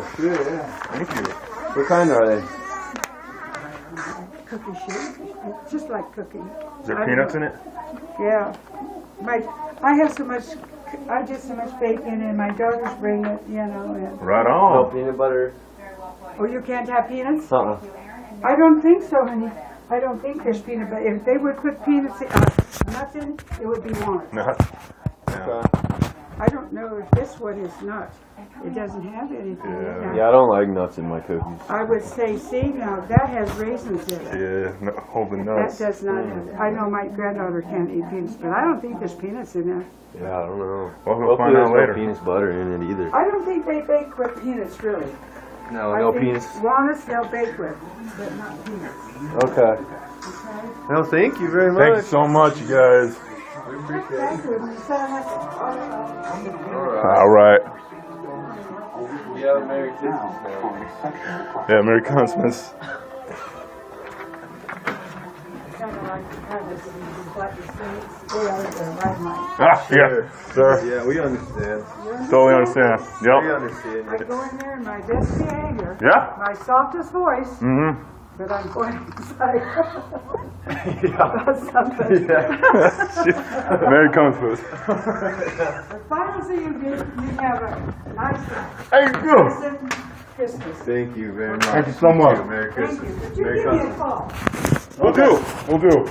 Oh, good, yeah. Thank you. What kind are they? Cookie sheet. It's just like cooking. Is there peanuts in it? Yeah. I have so much, I get so much bacon and my daughters bring it, you know. And, Right No on. peanut butter. oh, you can't have peanuts? Uh-uh. I don't think so, honey. I don't think there's peanut butter. If they would put peanuts, nuts in, it would be warm. Nuts. I don't know if this one is nut. It doesn't have anything in it. Yeah, I don't like nuts in my cookies. I would say, see, now that has raisins in it. Yeah, no, holding That nuts. does not have it. I know my granddaughter can't eat peanuts, but I don't think there's peanuts in there. Yeah, I don't know. Well, we'll Hopefully find out there's later. no peanut butter in it either. I don't think they bake with peanuts, really. No, I no think peanuts. Walnuts they'll bake with, but not peanuts. Okay. No, thank you very Thank you much. so much, you guys. We appreciate it. Thank you. So much. All right. Yeah, Merry Christmas, man. Yeah, Merry Christmas. Kind of like how this is like the states. They are the right mind. Ah, yeah, sir. Yeah, we understand. Totally understand. We Yep. understand. I go in there in my best behavior, Yeah. my softest voice, Mm-hmm. but I'm going to say Yeah. about something. Merry Christmas. But finally, you have a nice, Hey, you. pleasant Christmas. Thank you very much. Thank you so much. Merry Thank Christmas. you. But you Merry give me a Christmas. call. We'll do. We'll do.